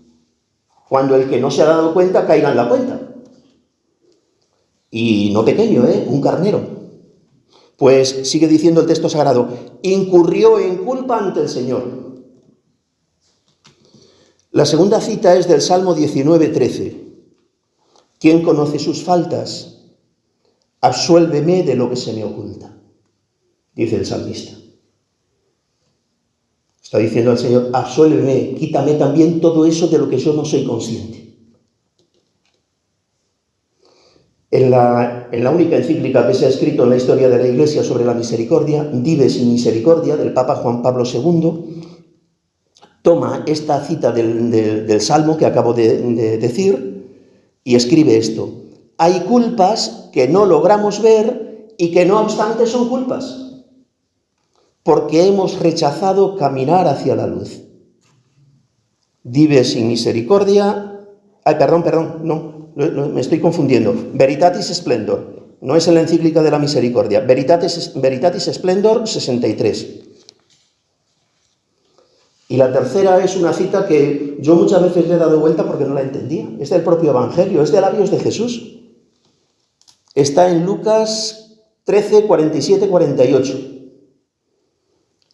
cuando el que no se ha dado cuenta caiga en la cuenta. Y no pequeño, un carnero. Pues sigue diciendo el texto sagrado: incurrió en culpa ante el Señor. La segunda cita es del Salmo 19:13. ¿Quién conoce sus faltas? Absuélveme de lo que se me oculta, dice el salmista. Está diciendo al Señor: absuélveme, quítame también todo eso de lo que yo no soy consciente. En la única encíclica que se ha escrito en la historia de la Iglesia sobre la misericordia, Dives in Misericordia, del Papa Juan Pablo II, toma esta cita del Salmo que acabo de decir y escribe esto: hay culpas que no logramos ver y que no obstante son culpas, porque hemos rechazado caminar hacia la luz. Dives in Misericordia, me estoy confundiendo. Veritatis Splendor, no es en la encíclica de la Misericordia. Veritatis Splendor 63. Y la tercera es una cita que yo muchas veces le he dado vuelta porque no la entendía. Es del propio Evangelio, es de labios de Jesús. Está en Lucas 13, 47, 48.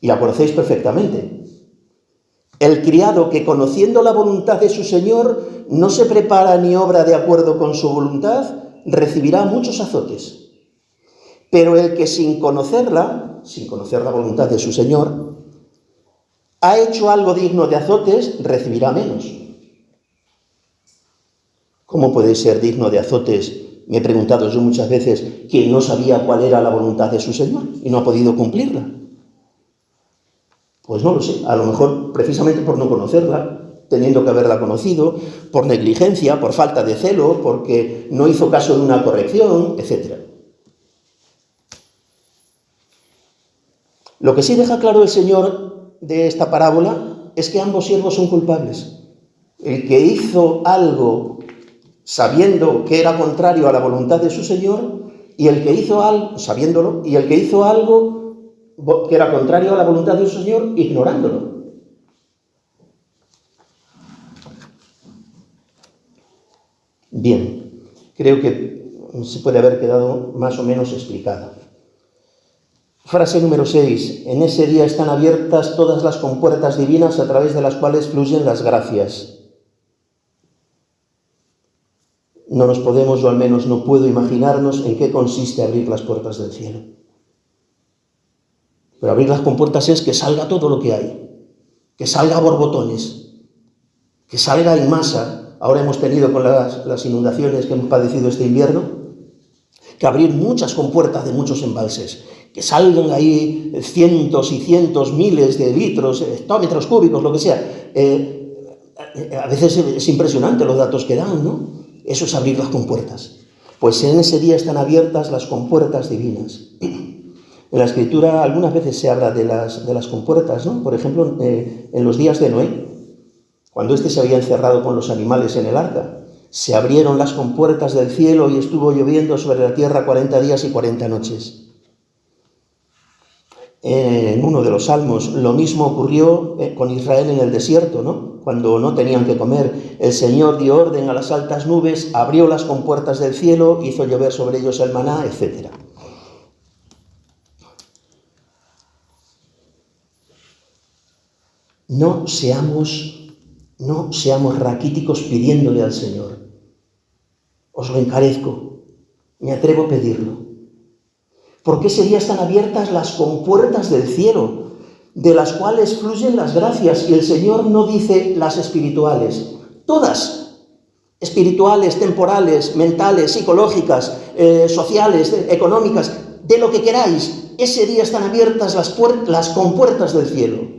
Y la conocéis perfectamente. El criado que, conociendo la voluntad de su Señor, no se prepara ni obra de acuerdo con su voluntad, recibirá muchos azotes. Pero el que sin conocer la voluntad de su Señor, ha hecho algo digno de azotes, recibirá menos. ¿Cómo puede ser digno de azotes? Me he preguntado yo muchas veces, quien no sabía cuál era la voluntad de su Señor y no ha podido cumplirla. Pues no lo sé, a lo mejor precisamente por no conocerla, teniendo que haberla conocido, por negligencia, por falta de celo, porque no hizo caso de una corrección, etc. Lo que sí deja claro el Señor de esta parábola es que ambos siervos son culpables. El que hizo algo sabiendo que era contrario a la voluntad de su Señor, y el que hizo algo, sabiéndolo, y el que hizo algo que era contrario a la voluntad de su Señor, ignorándolo. Bien, creo que se puede haber quedado más o menos explicada. Frase número 6. En ese día están abiertas todas las compuertas divinas a través de las cuales fluyen las gracias. No nos podemos, o al menos no puedo imaginarnos en qué consiste abrir las puertas del cielo. Pero abrir las compuertas es que salga todo lo que hay, que salga a borbotones, que salga en masa. Ahora hemos tenido con las inundaciones que hemos padecido este invierno, que abrir muchas compuertas de muchos embalses, que salgan ahí cientos y cientos, miles de litros, hectómetros cúbicos, lo que sea. A veces es impresionante los datos que dan, ¿no? Eso es abrir las compuertas. Pues en ese día están abiertas las compuertas divinas. En la Escritura algunas veces se habla de las compuertas, ¿no? Por ejemplo, en los días de Noé, cuando éste se había encerrado con los animales en el arca, se abrieron las compuertas del cielo y estuvo lloviendo sobre la tierra 40 días y 40 noches. En uno de los salmos, lo mismo ocurrió con Israel en el desierto, ¿no? Cuando no tenían que comer, el Señor dio orden a las altas nubes, abrió las compuertas del cielo, hizo llover sobre ellos el maná, etc. No seamos raquíticos pidiéndole al Señor. Os lo encarezco, me atrevo a pedirlo. ¿Por qué serían tan abiertas las compuertas del cielo, de las cuales fluyen las gracias? Y el Señor no dice las espirituales, todas, espirituales, temporales, mentales, psicológicas, sociales, económicas, de lo que queráis. Ese día están abiertas las compuertas del cielo.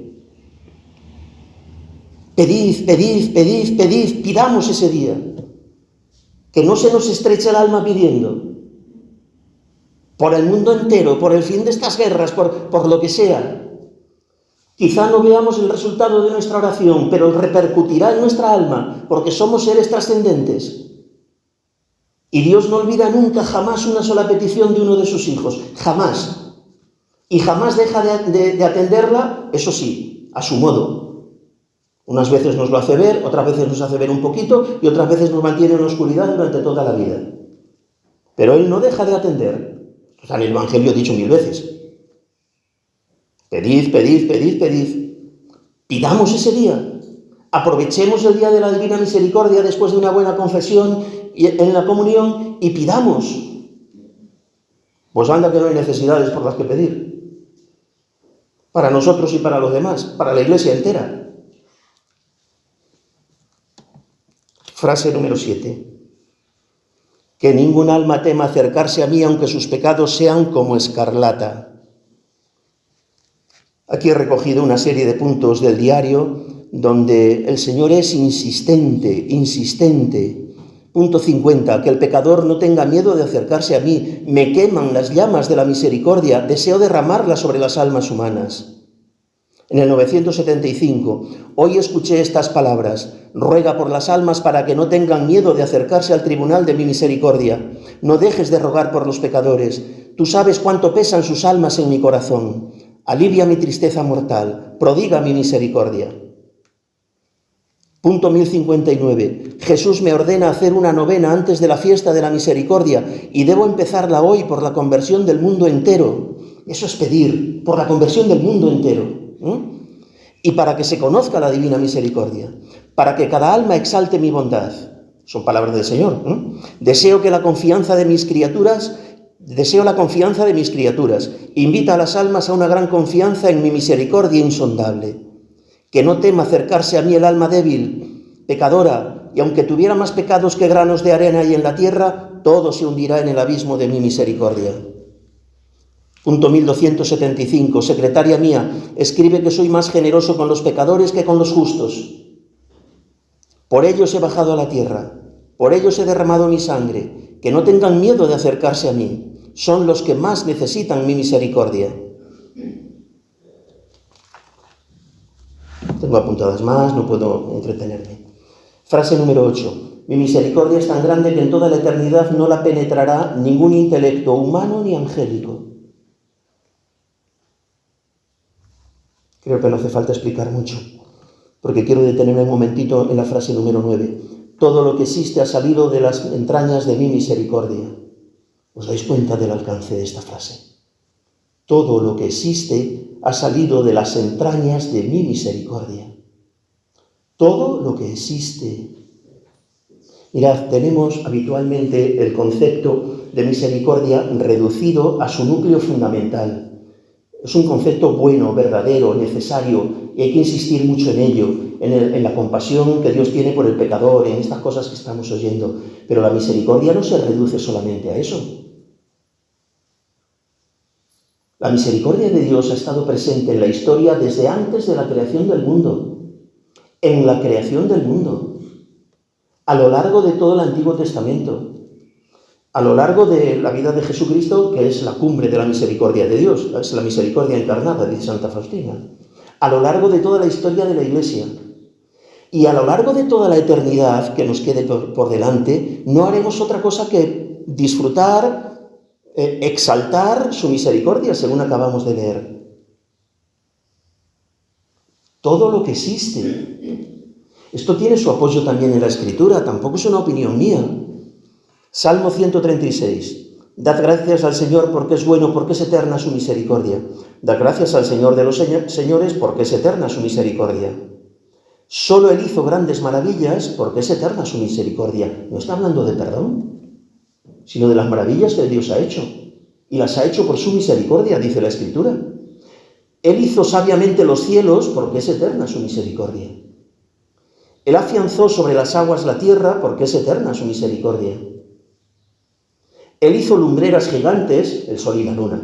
Pedid, pedid, pedid, pedid, pidamos ese día. Que no se nos estreche el alma pidiendo. Por el mundo entero, por el fin de estas guerras, por lo que sea. Quizá no veamos el resultado de nuestra oración, pero repercutirá en nuestra alma, porque somos seres trascendentes. Y Dios no olvida nunca, jamás, una sola petición de uno de sus hijos. Jamás. Y jamás deja de atenderla, eso sí, a su modo. Unas veces nos lo hace ver, otras veces nos hace ver un poquito, y otras veces nos mantiene en la oscuridad durante toda la vida. Pero Él no deja de atender. Está en el Evangelio dicho 1000 veces. Pedid, pedid, pedid, pedid. Pidamos ese día. Aprovechemos el día de la Divina Misericordia después de una buena confesión y en la comunión y pidamos. Pues anda que no hay necesidades por las que pedir. Para nosotros y para los demás, para la Iglesia entera. Frase número 7. Que ningún alma tema acercarse a mí, aunque sus pecados sean como escarlata. Aquí he recogido una serie de puntos del diario donde el Señor es insistente. Punto 50, que el pecador no tenga miedo de acercarse a mí. Me queman las llamas de la misericordia, deseo derramarlas sobre las almas humanas. En el 975, hoy escuché estas palabras: ruega por las almas para que no tengan miedo de acercarse al tribunal de mi misericordia. No dejes de rogar por los pecadores. Tú sabes cuánto pesan sus almas en mi corazón. Alivia mi tristeza mortal. Prodiga mi misericordia. Punto 1059. Jesús me ordena hacer una novena antes de la fiesta de la misericordia y debo empezarla hoy por la conversión del mundo entero. Eso es pedir, por la conversión del mundo entero. Y para que se conozca la divina misericordia, para que cada alma exalte mi bondad. Son palabras del Señor. Deseo la confianza de mis criaturas. Invita a las almas a una gran confianza en mi misericordia insondable. Que no tema acercarse a mí el alma débil, pecadora, y aunque tuviera más pecados que granos de arena hay en la tierra, todo se hundirá en el abismo de mi misericordia. Punto 1275. Secretaria mía, escribe que soy más generoso con los pecadores que con los justos. Por ellos he bajado a la tierra, por ellos he derramado mi sangre. Que no tengan miedo de acercarse a mí. Son los que más necesitan mi misericordia. Tengo apuntadas más, no puedo entretenerme. Frase número 8. Mi misericordia es tan grande que en toda la eternidad no la penetrará ningún intelecto humano ni angélico. Creo que no hace falta explicar mucho, porque quiero detenerme un momentito en la frase número 9. Todo lo que existe ha salido de las entrañas de mi misericordia. ¿Os dais cuenta del alcance de esta frase? Todo lo que existe ha salido de las entrañas de mi misericordia. Todo lo que existe. Mirad, tenemos habitualmente el concepto de misericordia reducido a su núcleo fundamental. Es un concepto bueno, verdadero, necesario, y hay que insistir mucho en ello, en la compasión que Dios tiene por el pecador, en estas cosas que estamos oyendo. Pero la misericordia no se reduce solamente a eso. La misericordia de Dios ha estado presente en la historia desde antes de la creación del mundo, en la creación del mundo, a lo largo de todo el Antiguo Testamento. a lo largo de la vida de Jesucristo, que es la cumbre de la misericordia de Dios, es la misericordia encarnada, dice Santa Faustina, a lo largo de toda la historia de la Iglesia, y a lo largo de toda la eternidad que nos quede por delante, no haremos otra cosa que disfrutar, exaltar su misericordia, según acabamos de leer. Todo lo que existe. Esto tiene su apoyo también en la Escritura, tampoco es una opinión mía. Salmo 136. Dad gracias al Señor porque es bueno, porque es eterna su misericordia. Dad gracias al Señor de los señores porque es eterna su misericordia. Solo Él hizo grandes maravillas porque es eterna su misericordia. No está hablando de perdón, sino de las maravillas que Dios ha hecho. Y las ha hecho por su misericordia, dice la Escritura. Él hizo sabiamente los cielos porque es eterna su misericordia. Él afianzó sobre las aguas la tierra porque es eterna su misericordia. Él hizo lumbreras gigantes, el sol y la luna,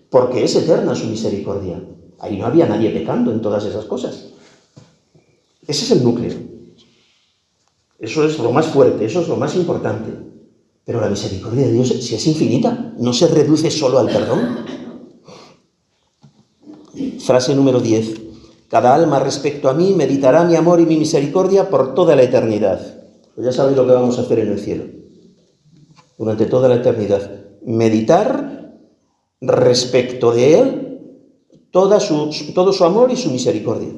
porque es eterna su misericordia. Ahí no había nadie pecando en todas esas cosas. Ese es el núcleo. Eso es lo más fuerte, eso es lo más importante. Pero la misericordia de Dios, si es infinita, no se reduce solo al perdón. Frase número 10. Cada alma respecto a mí meditará mi amor y mi misericordia por toda la eternidad. Pues ya sabéis lo que vamos a hacer en el cielo. Durante toda la eternidad. Meditar respecto de Él todo su amor y su misericordia.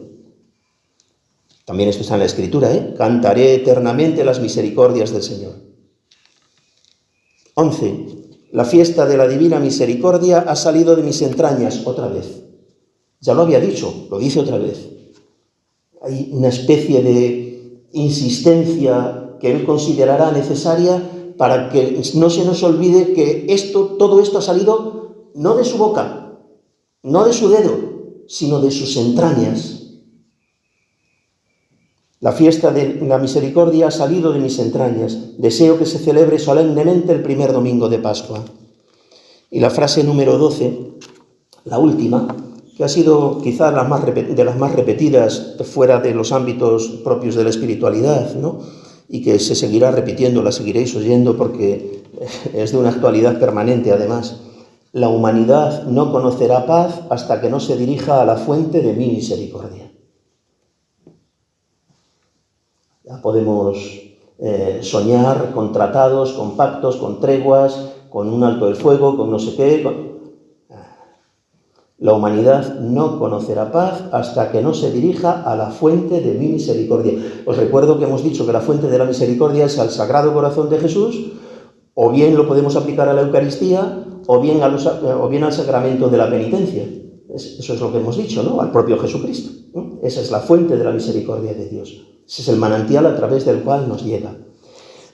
También esto está en la Escritura, ¿eh? Cantaré eternamente las misericordias del Señor. 11. La fiesta de la divina misericordia ha salido de mis entrañas otra vez. Ya lo había dicho, lo dice otra vez. Hay una especie de insistencia que Él considerará necesaria para que no se nos olvide que todo esto ha salido no de su boca, no de su dedo, sino de sus entrañas. La fiesta de la misericordia ha salido de mis entrañas. Deseo que se celebre solemnemente el primer domingo de Pascua. Y la frase número 12, la última, que ha sido quizás de las más repetidas fuera de los ámbitos propios de la espiritualidad, ¿no? Y que se seguirá repitiendo, la seguiréis oyendo porque es de una actualidad permanente además. La humanidad no conocerá paz hasta que no se dirija a la fuente de mi misericordia. Ya podemos soñar con tratados, con pactos, con treguas, con un alto del fuego, con no sé qué. La humanidad no conocerá paz hasta que no se dirija a la fuente de mi misericordia. Os recuerdo que hemos dicho que la fuente de la misericordia es al Sagrado Corazón de Jesús, o bien lo podemos aplicar a la Eucaristía, o bien al sacramento de la penitencia. Eso es lo que hemos dicho, ¿no? Al propio Jesucristo, ¿no? Esa es la fuente de la misericordia de Dios. Ese es el manantial a través del cual nos llega.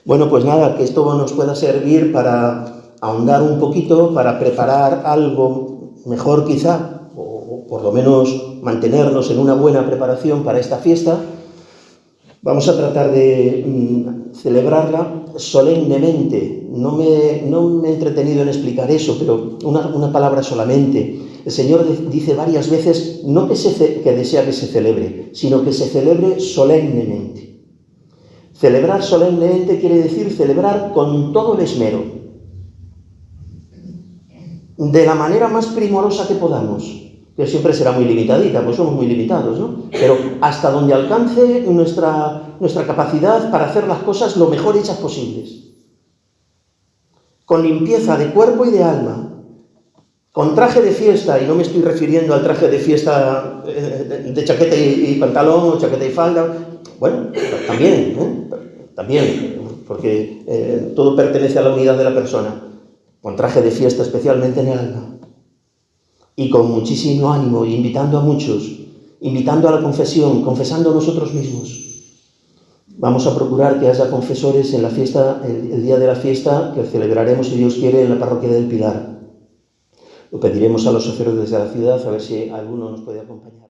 Bueno, pues nada, que esto nos pueda servir para ahondar un poquito, para preparar algo mejor quizá, o por lo menos mantenernos en una buena preparación para esta fiesta. Vamos a tratar de celebrarla solemnemente. No me he entretenido en explicar eso, pero una palabra solamente. El Señor dice varias veces, no que desea que se celebre, sino que se celebre solemnemente. Celebrar solemnemente quiere decir celebrar con todo el esmero, de la manera más primorosa que podamos, que siempre será muy limitadita, pues somos muy limitados, ¿no? Pero hasta donde alcance nuestra capacidad para hacer las cosas lo mejor hechas posibles. Con limpieza de cuerpo y de alma. Con traje de fiesta, y no me estoy refiriendo al traje de fiesta de chaqueta y pantalón o chaqueta y falda, bueno, también, porque todo pertenece a la unidad de la persona, con traje de fiesta especialmente en el alma, y con muchísimo ánimo, invitando a muchos, invitando a la confesión, confesando a nosotros mismos. Vamos a procurar que haya confesores en la fiesta, el día de la fiesta, que celebraremos, si Dios quiere, en la parroquia del Pilar. Lo pediremos a los sacerdotes de la ciudad a ver si alguno nos puede acompañar.